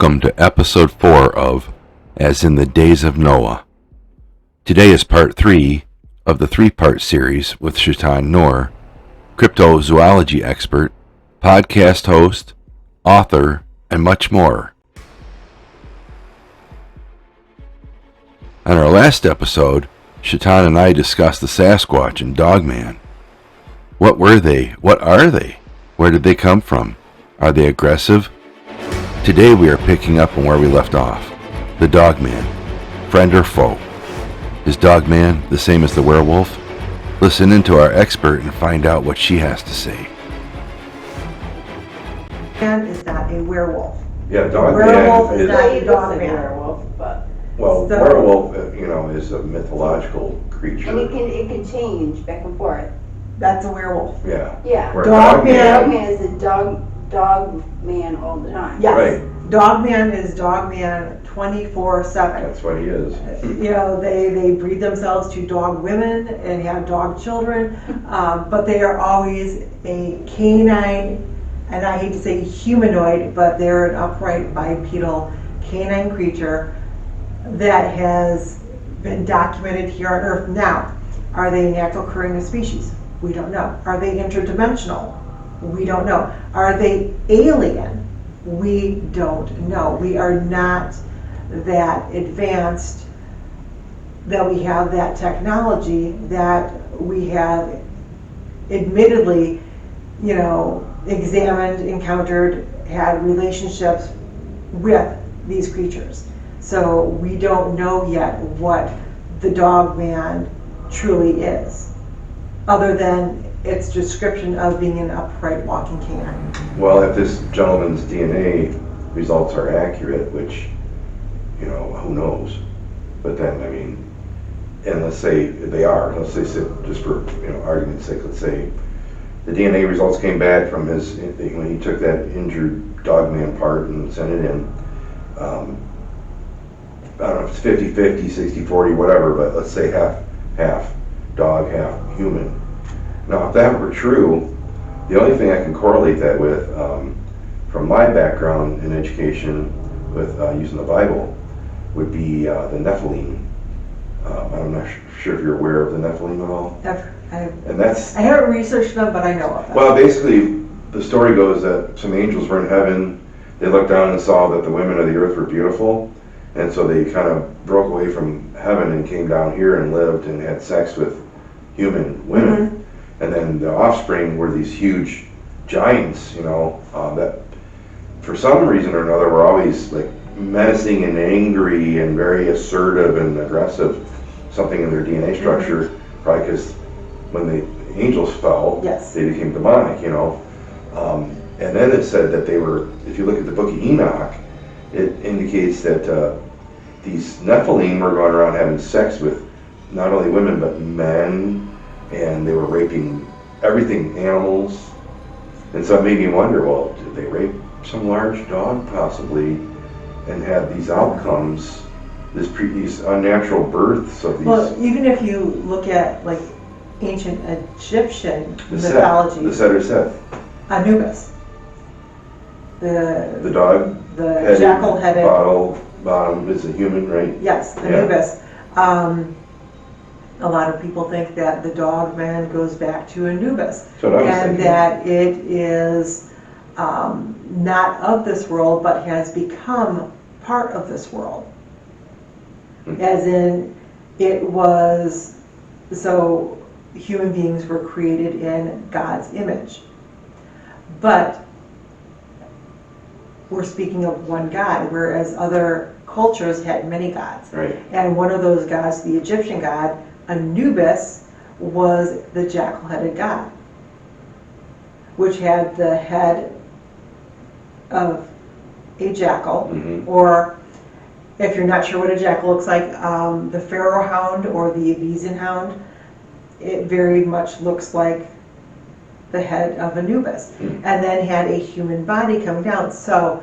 Welcome to episode 4 of As in the Days of Noah. Today is part 3 of the 3-part series with Shetan Noir, cryptozoology expert, podcast host, author, and much more. On our last episode, Shetan and I discussed the Sasquatch and Dogman. What were they? What are they? Where did they come from? Are they aggressive? Today we are picking up on where we left off. The Dogman, friend or foe? Is Dogman the same as the werewolf? Listen in to our expert and find out what she has to say. Man is not a werewolf. Yeah, Dogman Werewolf is is not a dog like a man. werewolf, but well, So- werewolf, is a mythological and creature. it can change back and forth. That's a werewolf. Yeah. Yeah. Where Dogman- Dogman is a dog man all the time. Yes. Right. Dogman is Dogman 24/7. That's what he is. They breed themselves to dog women and have dog children, but they are always a canine, and I hate to say humanoid, but they're an upright bipedal canine creature that has been documented here on Earth. Now, are they a natural occurring species? We don't know. Are they interdimensional? We don't know. Are they alien? We don't know. We are not that advanced that we have that technology that we have admittedly, examined, encountered, had relationships with these creatures. So we don't know yet what the Dogman truly is, other than its description of being an upright walking canine. Well, if this gentleman's DNA results are accurate, which, who knows? But then, and let's say they are, let's say, just for, argument's sake, let's say the DNA results came back from when he took that injured Dogman part and sent it in. I don't know if it's 50-50, 60-40, whatever, but let's say half dog, half human. Now, if that were true, the only thing I can correlate that with, from my background in education with using the Bible, would be the Nephilim. I'm not sure if you're aware of the Nephilim at all. I haven't researched them, but I know of them. Well, basically, the story goes that some angels were in heaven. They looked down and saw that the women of the earth were beautiful, and so they kind of broke away from heaven and came down here and lived and had sex with human women. Mm-hmm. And then the offspring were these huge giants, that for some reason or another were always like menacing and angry and very assertive and aggressive. Something in their DNA structure, mm-hmm. Probably because when the angels fell, yes. They became demonic, And then it said that they were, if you look at the book of Enoch, it indicates that these Nephilim were going around having sex with not only women but men, and they were raping everything, animals. And so it made me wonder, well, did they rape some large dog possibly and have these outcomes, these unnatural births of these? Well, even if you look at like ancient Egyptian mythology, the Set or Seth, Anubis, the dog, the jackal-headed bottom is a human, right? Yes, Anubis. Yeah. A lot of people think that the Dogman goes back to Anubis, and that it is not of this world, but has become part of this world. Mm-hmm. As in, it was, so human beings were created in God's image. But we're speaking of one God, whereas other cultures had many gods. Right. And one of those gods, the Egyptian god, Anubis, was the jackal-headed god, which had the head of a jackal, mm-hmm. or if you're not sure what a jackal looks like, the pharaoh hound or the Abyssinian hound, it very much looks like the head of Anubis, mm-hmm. and then had a human body coming down. So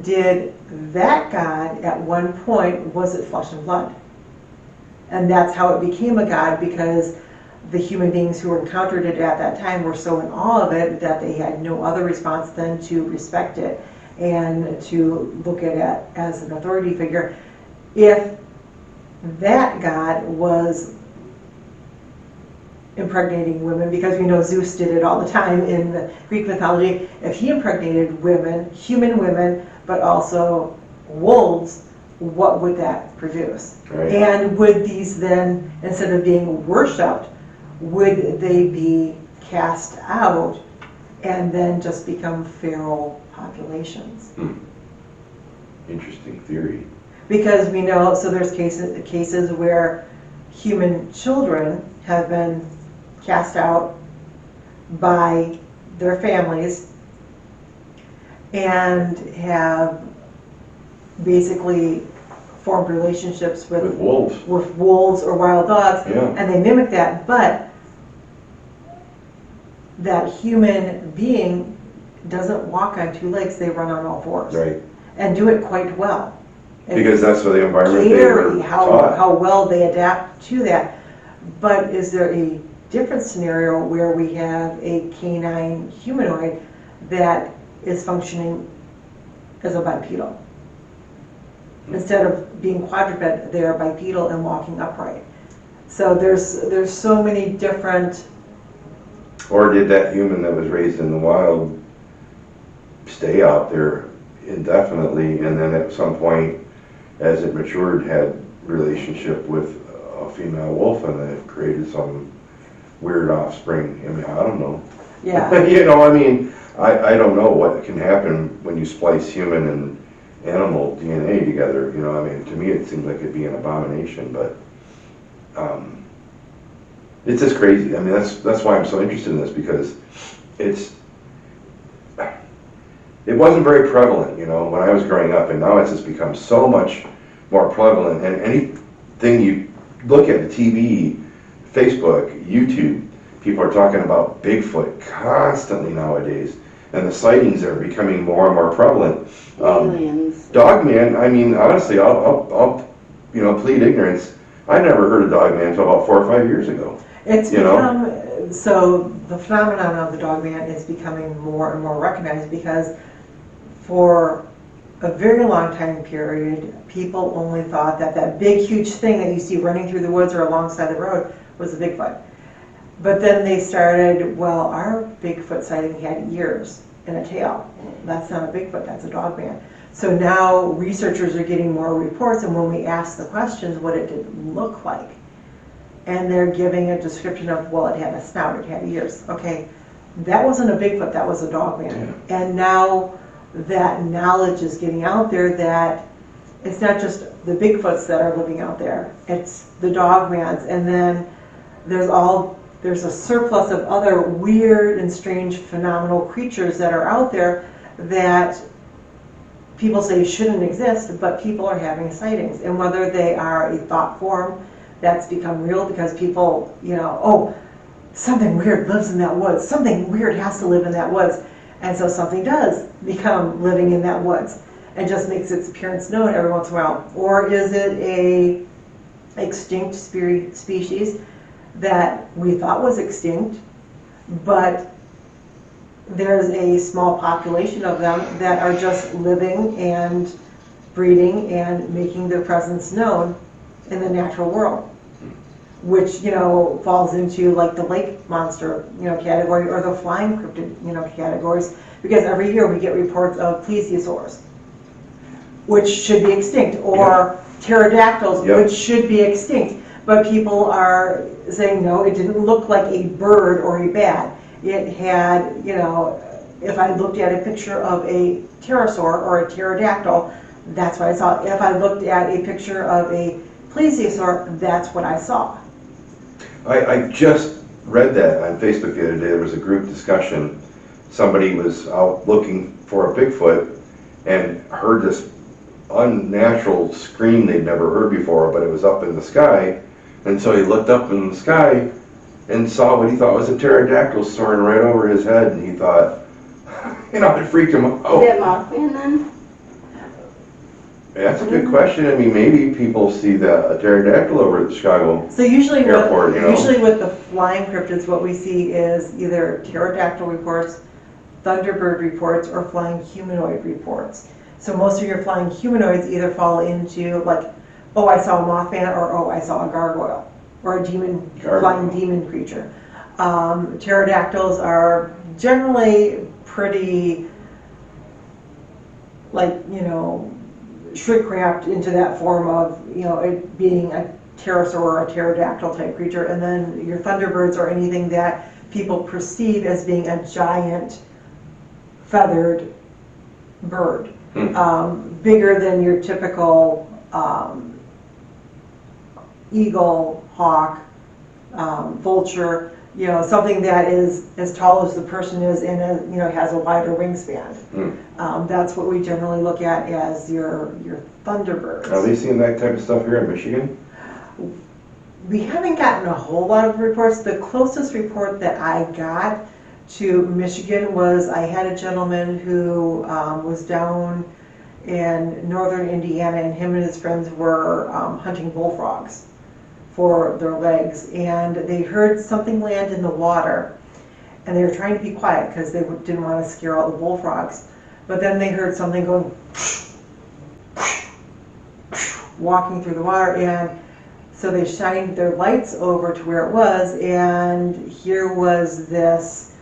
did that god at one point, was it flesh and blood? And that's how it became a god, because the human beings who encountered it at that time were so in awe of it that they had no other response than to respect it and to look at it as an authority figure. If that god was impregnating women, because we know Zeus did it all the time in the Greek mythology, if he impregnated women, human women, but also wolves, what would that produce? Right. And would these then, instead of being worshipped, would they be cast out and then just become feral populations? Interesting theory. Because we know, so there's cases where human children have been cast out by their families and have basically formed relationships With wolves. with wolves or wild dogs, Yeah. and they mimic that, but that human being doesn't walk on two legs, they run on all fours. Right. And do it quite well. Because that's what the environment they Scary were how taught. well they adapt to that. But is there a different scenario where we have a canine humanoid that is functioning as a bipedal? Instead of being quadruped, they're bipedal and walking upright. So there's so many different. Or did that human that was raised in the wild stay out there indefinitely, and then at some point, as it matured, had relationship with a female wolf, and then it created some weird offspring? I mean, I don't know. Yeah. You know, I mean, I don't know what can happen when you splice human and animal DNA together. You know, I mean, to me it seems like it'd be an abomination, but it's just crazy. I mean, that's why I'm so interested in this, because it wasn't very prevalent, you know, when I was growing up, and now it's just become so much more prevalent. And anything you look at, the TV, Facebook, YouTube, people are talking about Bigfoot constantly nowadays, and the sightings are becoming more and more prevalent. Aliens. Dogman, I mean, honestly, I'll plead ignorance. I never heard of Dogman until about 4 or 5 years ago. It's You know? become, so the phenomenon of the dogman is becoming more and more recognized, because for a very long time period, people only thought that that big, huge thing that you see running through the woods or alongside the road was a Bigfoot. But then they started, well, our Bigfoot sighting had ears and a tail. That's not a Bigfoot, that's a dogman. So now researchers are getting more reports, and when we ask the questions, what it did look like, and they're giving a description of, well, it had a snout, it had ears. Okay, that wasn't a Bigfoot, that was a dogman. Yeah. And now that knowledge is getting out there that it's not just the Bigfoots that are living out there, it's the dogmans. And then there's a surplus of other weird and strange phenomenal creatures that are out there that people say shouldn't exist, but people are having sightings. And whether they are a thought form that's become real because people, oh, something weird lives in that woods, something weird has to live in that woods. And so something does become living in that woods and just makes its appearance known every once in a while. Or is it a extinct species that we thought was extinct, but there's a small population of them that are just living and breeding and making their presence known in the natural world, which falls into like the lake monster category, or the flying cryptid categories, because every year we get reports of plesiosaurs, which should be extinct, or pterodactyls, which should be extinct, but people are saying no, it didn't look like a bird or a bat. It had, if I looked at a picture of a pterosaur or a pterodactyl, that's what I saw. If I looked at a picture of a plesiosaur, that's what I saw. I just read that on Facebook the other day. There was a group discussion. Somebody was out looking for a Bigfoot and heard this unnatural scream they'd never heard before, but it was up in the sky. And so he looked up in the sky and saw what he thought was a pterodactyl soaring right over his head, and he thought, it freaked him out. Is that Mothman then? That's a good question. I mean, maybe people see a pterodactyl over at the Chicago So usually airport, usually with the flying cryptids, what we see is either pterodactyl reports, Thunderbird reports or flying humanoid reports. So most of your flying humanoids either fall into like, oh, I saw a Mothman, or oh, I saw a gargoyle, or a demon, flying demon creature. Pterodactyls are generally pretty, like, shrink wrapped into that form of, it being a pterosaur or a pterodactyl type creature. And then your Thunderbirds are anything that people perceive as being a giant feathered bird. Bigger than your typical eagle, hawk, vulture, something that is as tall as the person is and has a wider wingspan. That's what we generally look at as your Thunderbirds. Are they seeing that type of stuff here in Michigan? We haven't gotten a whole lot of reports. The closest report that I got to Michigan was I had a gentleman who was down in northern Indiana, and him and his friends were hunting bullfrogs for their legs, and they heard something land in the water, and they were trying to be quiet because they didn't want to scare all the bullfrogs. But then they heard something going walking through the water, and so they shined their lights over to where it was, and here was this,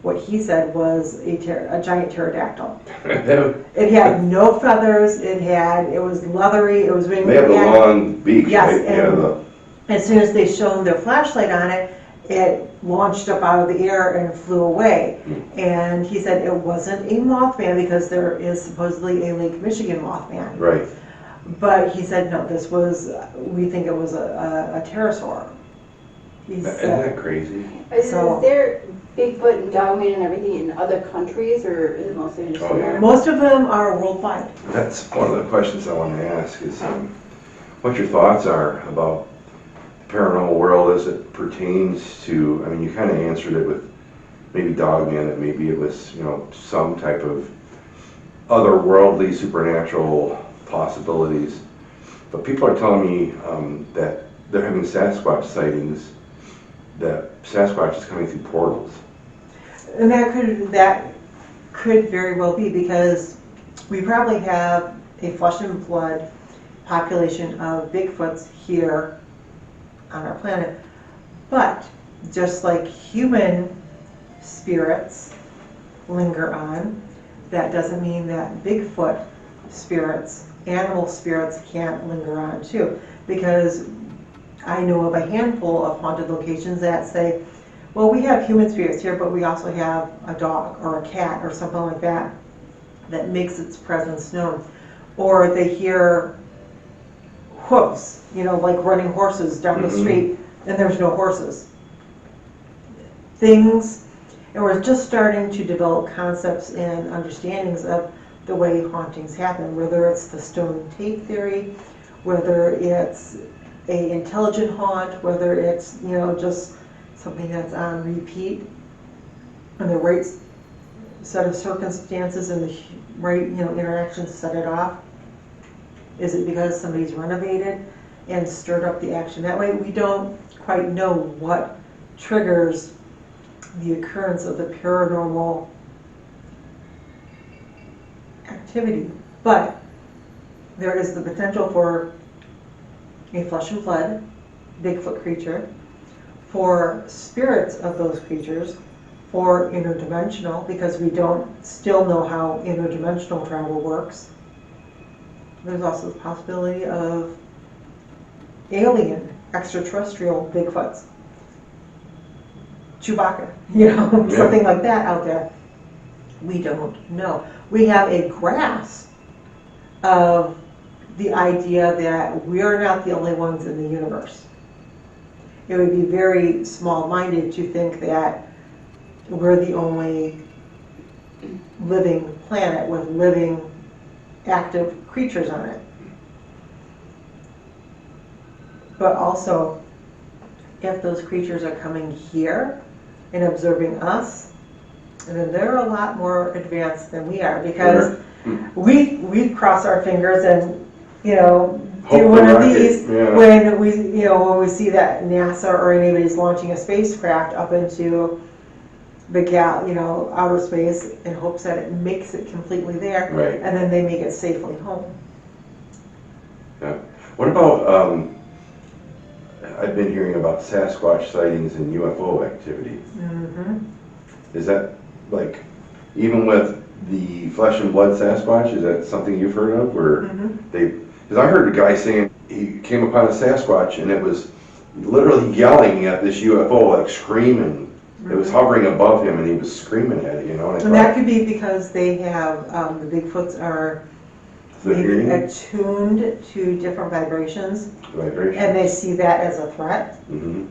what he said was a giant pterodactyl. It had no feathers, it was leathery, it was winged. They have the long beak, yes, right? And as soon as they shone their flashlight on it, it launched up out of the air and flew away. And he said it wasn't a Mothman, because there is supposedly a Lake Michigan Mothman. Right. But he said, no, we think it was a pterosaur. Isn't that crazy? Is there Bigfoot and Dogman and everything in other countries, or is it mostly just America? Most of them are worldwide. That's one of the questions I want to ask is what your thoughts are about the paranormal world as it pertains to, you kind of answered it with maybe Dogman, that maybe it was, some type of otherworldly supernatural possibilities. But people are telling me that they're having Sasquatch sightings, that Sasquatch is coming through portals. And that could very well be, because we probably have a flesh and blood population of Bigfoots here on our planet. But just like human spirits linger on, that doesn't mean that Bigfoot spirits, animal spirits, can't linger on too. Because I know of a handful of haunted locations that say, well, we have human spirits here, but we also have a dog or a cat or something like that that makes its presence known. Or they hear hoofs, like running horses down the street, and there's no horses. Things, and we're just starting to develop concepts and understandings of the way hauntings happen, whether it's the stone tape theory, whether it's a intelligent haunt, whether it's, just something that's on repeat, and the right set of circumstances and the right, interactions set it off. Is it because somebody's renovated and stirred up the action that way? We don't quite know what triggers the occurrence of the paranormal activity, but there is the potential for a flesh and blood Bigfoot creature, for spirits of those creatures, for interdimensional, because we don't still know how interdimensional travel works. There's also the possibility of alien, extraterrestrial Bigfoots. Chewbacca, something like that out there. We don't know. We have a grasp of the idea that we are not the only ones in the universe. It would be very small-minded to think that we're the only living planet with living, active creatures on it. But also, if those creatures are coming here and observing us, then they're a lot more advanced than we are, because we cross our fingers and do one of these when we see that NASA or anybody's launching a spacecraft up into outer space in hopes that it makes it completely there, Right. and then they make it safely home. Yeah. What about, I've been hearing about Sasquatch sightings and UFO activity. Mm-hmm. Is that, like, even with the flesh and blood Sasquatch, is that something you've heard of? Where Mm-hmm. because I heard a guy saying he came upon a Sasquatch and it was literally yelling at this UFO, like screaming. It was hovering above him and he was screaming at it, you know? And that could be because they have, the Bigfoots are maybe hearing attuned to different vibrations, vibration. and they see that as a threat. Mm-hmm.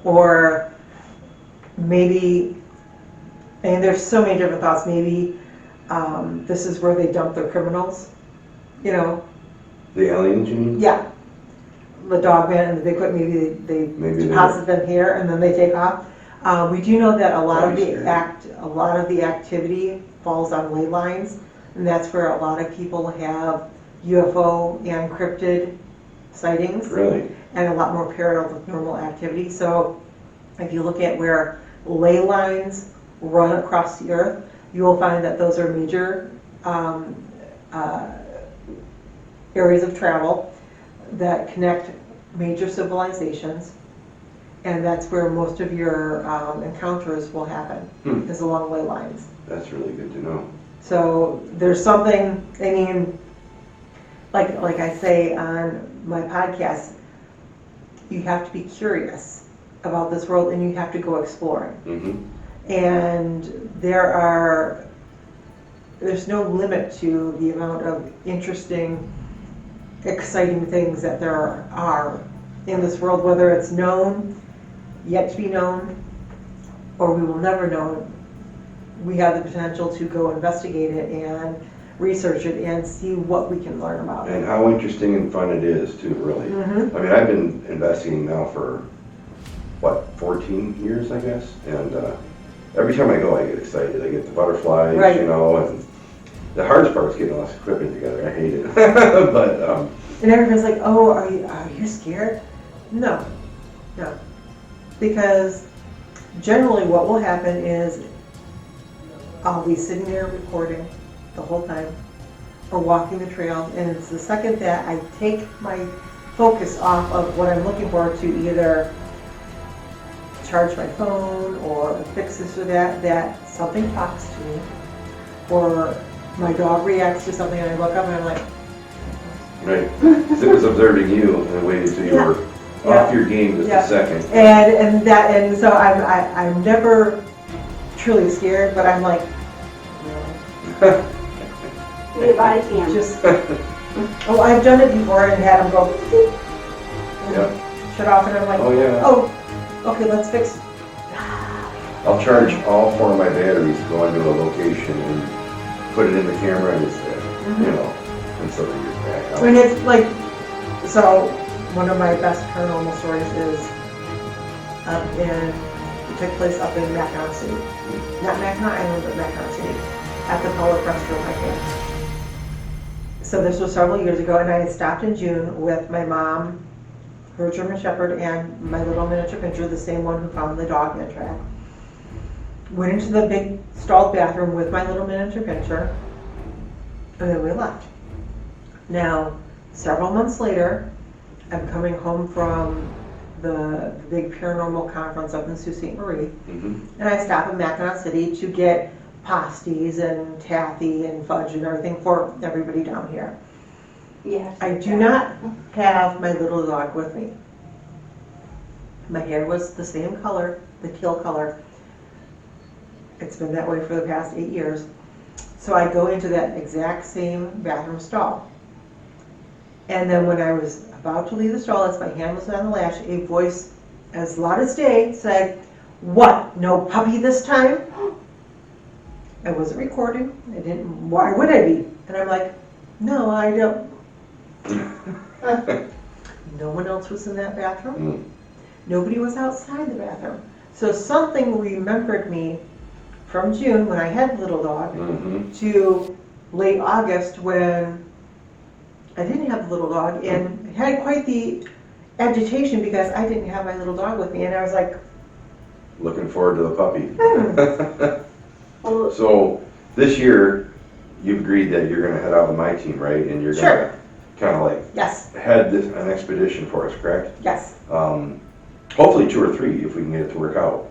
Or maybe, and there's so many different thoughts, maybe this is where they dump their criminals, you know? The aliens, you mean? Yeah. The dogman and the Bigfoot, maybe they Maybe deposit them here and then they take off. We do know that a lot of That'd be the activity falls on ley lines, and that's where a lot of people have UFO and cryptid sightings. Really? And a lot more paranormal activity. So if you look at where ley lines run across the earth, you will find that those are major areas of travel that connect major civilizations, and that's where most of your encounters will happen, is along ley lines. That's really good to know. So there's something, I mean, like I say on my podcast, you have to be curious about this world and you have to go exploring. Mm-hmm. And there's no limit to the amount of interesting, exciting things that there are in this world, whether it's known, yet to be known, or we will never know. We have the potential to go investigate it and research it and see what we can learn about it. And how interesting and fun it is too, really. Mm-hmm. I mean, I've been investigating now for, 14 years, I guess? And every time I go, I get excited. I get the butterflies, Right. you know, and the hardest part is getting all this equipment together. I hate it. But, And everybody's like, oh, are you scared? No. Because generally what will happen is I'll be sitting there recording the whole time or walking the trail, and it's the second that I take my focus off of what I'm looking for to either charge my phone or fix this or that something talks to me, or my dog reacts to something and I look up and I'm like, right. Because it was observing you and waited until you were off your game just a second. And so I'm never truly scared, but I'm like, Need a body cam. just, I've done it before and had them go, Yeah. shut off, and I'm like, Oh, yeah. oh, okay, let's fix. I'll charge all 4 of my batteries, go into a location and put it in the camera and it's there, you know, and so they get back out. And it's like, so one of my best paranormal stories is it took place up in Mackinac City. Not Mackinac Island, but Mackinac City, at the Public Restroom, I think. So this was several years ago, and I had stopped in June with my mom, her German Shepherd, and my little miniature pinscher, the same one who found the dog in track. Went into the big stalled bathroom with my little miniature pinscher, and then we left. Now, several months later, I'm coming home from the big paranormal conference up in Sault Ste. Marie, Mm-hmm. and I stop in Mackinac City to get pasties and taffy and fudge and everything for everybody down here. Yes. I do not have my little dog with me. My hair was the same color, the teal color. It's been that way for the past 8 years. So I go into that exact same bathroom stall. And then when I was about to leave the stall, as my hand was on the latch, a voice as loud as day said, "What, no puppy this time?" I wasn't recording. I didn't, why would I be? And I'm like, no, I don't. No one else was in that bathroom. Nobody was outside the bathroom. So something remembered me from June when I had the little dog to late August when I didn't have the little dog, and had quite the agitation because I didn't have my little dog with me, and I was like, Looking forward to the puppy. Well, So this year, you've agreed that you're gonna head out with my team, right? And you're Sure. gonna kind of like Yes, head an expedition for us, correct? yes. Hopefully 2 or 3 if we can get it to work out.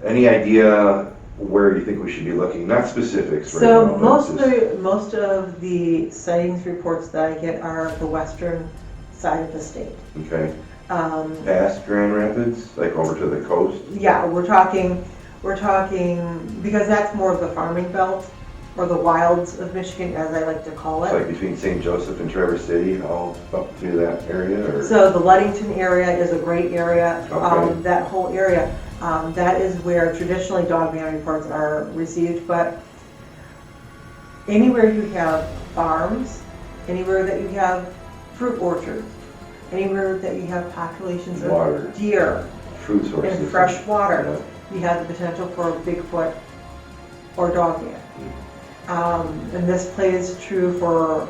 Any idea where you think we should be looking? Not specifics right So now, but most of the sightings reports that I get are the western side of the state. Okay. Um, Past Grand Rapids, like over to the coast? Yeah, we're talking, because that's more of the farming belt, or the wilds of Michigan, as I like to call It's like it. between St. Joseph and Traverse City, all up through that area, or? So the Ludington area is a great area, Okay. that whole area. That is where traditionally dogman reports are received, but anywhere you have farms, anywhere that you have fruit orchards, anywhere that you have populations Water. of deer Food sources. and fresh water, Yeah. you have the potential for Bigfoot or dogman. And this plays true for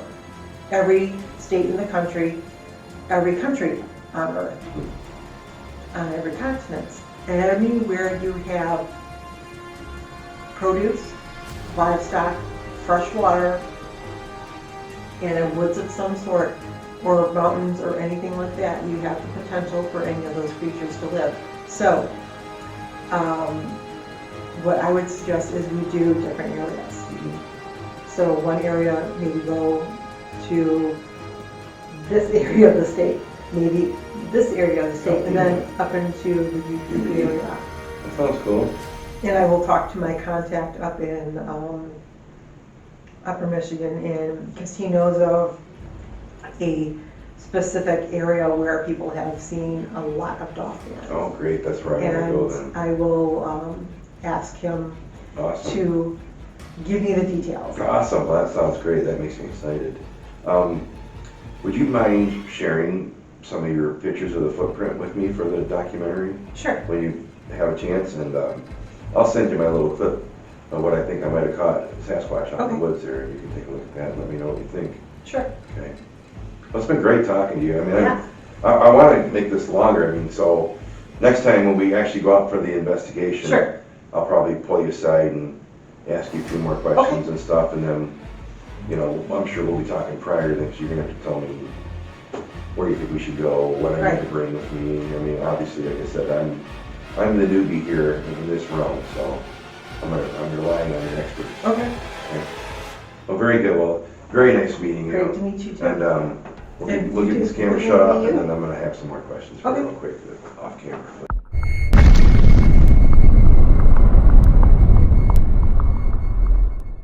every state in the country, every country on Earth, on every continent. And anywhere you have produce, livestock, fresh water, and a woods of some sort, or mountains or anything like that, you have the potential for any of those creatures to live. So, what I would suggest is we do different areas. So one area, maybe go to this area of the state, maybe this area of the state, and then up into the UP area. That sounds cool. And I will talk to my contact up in Upper Michigan, and because he knows of a specific area where people have seen a lot of dogman. Oh, great, that's where I want to go then. And I will ask him Awesome. to give me the details. Awesome, well, that sounds great, that makes me excited. Would you mind sharing some of your pictures of the footprint with me for the documentary Sure. when you have a chance? And I'll send you my little clip of what I think I might have caught Sasquatch out in Okay. the woods there, and you can take a look at that and let me know what you think. Sure. Okay. Well, it's been great talking to you. I mean, Yeah. I want to make this longer. I mean, so next time when we actually go out for the investigation, Sure. I'll probably pull you aside and ask you a few more questions and stuff, and then, you know, I'm sure we'll be talking prior to this. You're gonna have to tell me where you think we should go, what I need to bring with me. I mean, obviously, like I said, I'm the newbie here in this realm, so I'm relying on your expertise. Okay. Well, very good. Well, very nice meeting you. Great to meet you too. And we'll And get you this too. camera Good shut off, meeting and you. then I'm gonna have some more questions for you Okay. real quick, off camera.